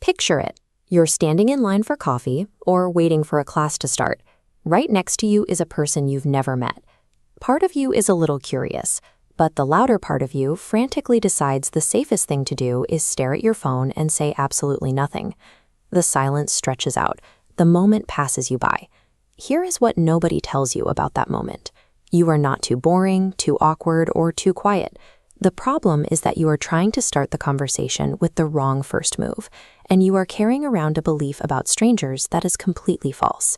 Picture it. You're standing in line for coffee or waiting for a class to start. Right next to you is a person you've never met. Part of you is a little curious, but the louder part of you frantically decides the safest thing to do is stare at your phone and say absolutely nothing. The silence stretches out. The moment passes you by. Here is what nobody tells you about that moment. You are not too boring, too awkward, or too quiet. The problem is that you are trying to start the conversation with the wrong first move, and you are carrying around a belief about strangers that is completely false.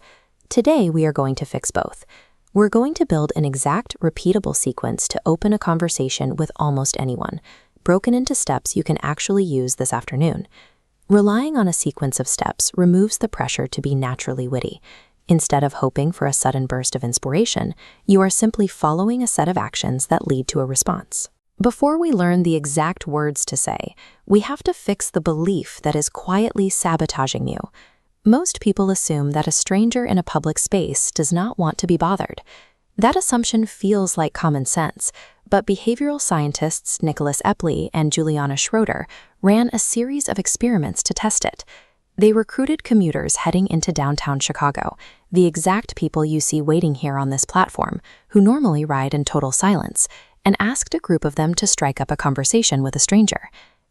Today, we are going to fix both. We're going to build an exact, repeatable sequence to open a conversation with almost anyone, broken into steps you can actually use this afternoon. Relying on a sequence of steps removes the pressure to be naturally witty. Instead of hoping for a sudden burst of inspiration, you are simply following a set of actions that lead to a response. Before we learn the exact words to say, we have to fix the belief that is quietly sabotaging you. Most people assume that a stranger in a public space does not want to be bothered. That assumption feels like common sense, but behavioral scientists Epley and Juliana Schroeder ran a series of experiments to test it. They recruited commuters heading into downtown Chicago, the exact people you see waiting here on this platform, who normally ride in total silence, and asked a group of them to strike up a conversation with a stranger.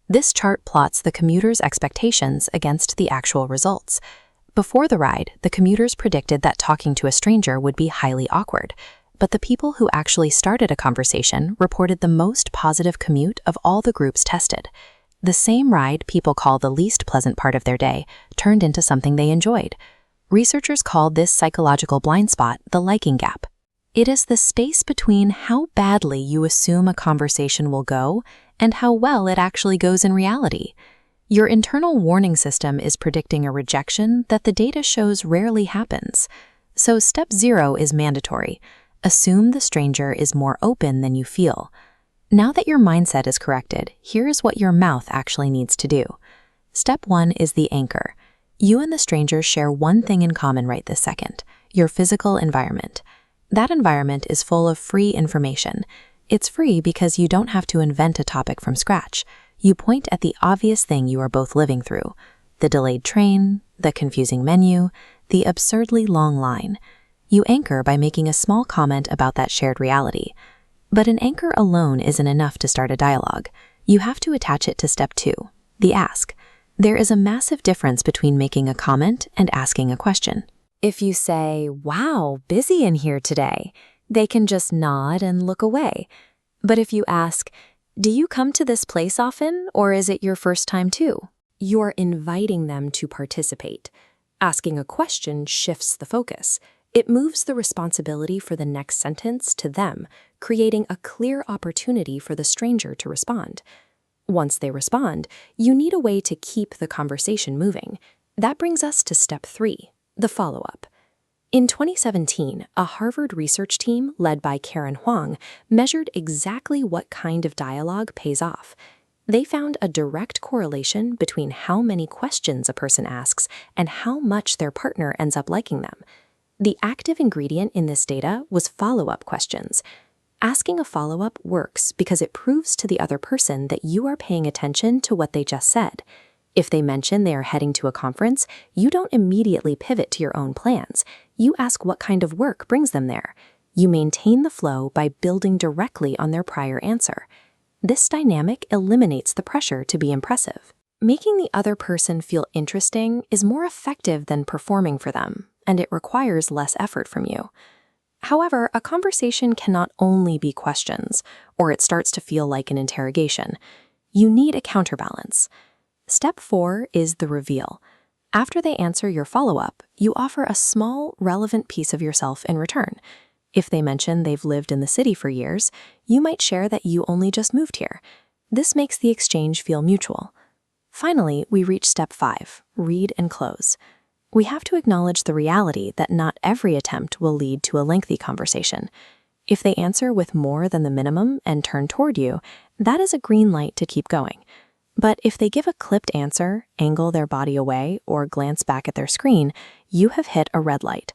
This chart plots the commuters' expectations against the actual results. Before the ride, the commuters predicted that talking to a stranger would be highly awkward, but the people who actually started a conversation reported the most positive commute of all the groups tested. The same ride people call the least pleasant part of their day turned into something they enjoyed. Researchers called this psychological blind spot the liking gap. It is the space between how badly you assume a conversation will go and how well it actually goes in reality. Your internal warning system is predicting a rejection that the data shows rarely happens. So step 0 is mandatory. Assume the stranger is more open than you feel. Now that your mindset is corrected, here is what your mouth actually needs to do. Step 1 is the anchor. You and the stranger share one thing in common right this second: your physical environment. That environment is full of free information. It's free because you don't have to invent a topic from scratch. You point at the obvious thing you are both living through: the delayed train, the confusing menu, the absurdly long line. You anchor by making a small comment about that shared reality. But an anchor alone isn't enough to start a dialogue. You have to attach it to step 2, the ask. There is a massive difference between making a comment and asking a question. If you say, "Wow, busy in here today," they can just nod and look away. But if you ask, "Do you come to this place often, or is it your first time too?" you're inviting them to participate. Asking a question shifts the focus. It moves the responsibility for the next sentence to them, creating a clear opportunity for the stranger to respond. Once they respond, you need a way to keep the conversation moving. That brings us to step 3. The follow-up. In 2017, a Harvard research team led by Karen Huang measured exactly what kind of dialogue pays off. They found a direct correlation between how many questions a person asks and how much their partner ends up liking them. The active ingredient in this data was follow-up questions. Asking a follow-up works because it proves to the other person that you are paying attention to what they just said. If they mention they are heading to a conference, you don't immediately pivot to your own plans. You ask what kind of work brings them there. You maintain the flow by building directly on their prior answer. This dynamic eliminates the pressure to be impressive. Making the other person feel interesting is more effective than performing for them, and it requires less effort from you. However, a conversation cannot only be questions, or it starts to feel like an interrogation. You need a counterbalance. Step 4 is the reveal. After they answer your follow-up, you offer a small, relevant piece of yourself in return. If they mention they've lived in the city for years, you might share that you only just moved here. This makes the exchange feel mutual. Finally, we reach step 5, read and close. We have to acknowledge the reality that not every attempt will lead to a lengthy conversation. If they answer with more than the minimum and turn toward you, that is a green light to keep going. But if they give a clipped answer, angle their body away, or glance back at their screen, you have hit a red light.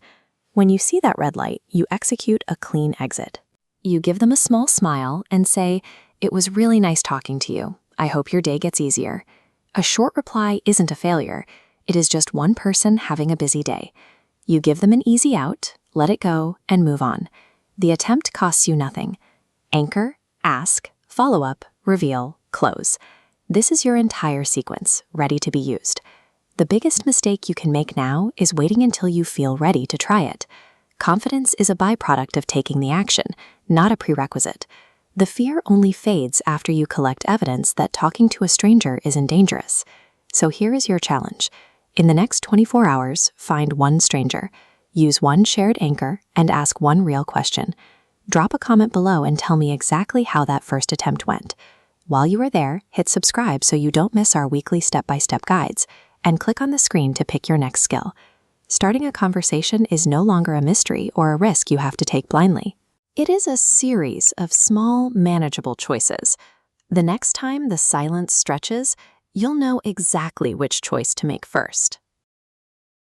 When you see that red light, you execute a clean exit. You give them a small smile and say, "It was really nice talking to you. I hope your day gets easier." A short reply isn't a failure. It is just one person having a busy day. You give them an easy out, let it go, and move on. The attempt costs you nothing. Anchor, ask, follow up, reveal, close. This is your entire sequence, ready to be used. The biggest mistake you can make now is waiting until you feel ready to try it. Confidence is a byproduct of taking the action, not a prerequisite. The fear only fades after you collect evidence that talking to a stranger isn't dangerous. So here is your challenge. In the next 24 hours, find one stranger, use one shared anchor, and ask one real question. Drop a comment below and tell me exactly how that first attempt went. While you are there, hit subscribe so you don't miss our weekly step-by-step guides, and click on the screen to pick your next skill. Starting a conversation is no longer a mystery or a risk you have to take blindly. It is a series of small, manageable choices. The next time the silence stretches, you'll know exactly which choice to make first.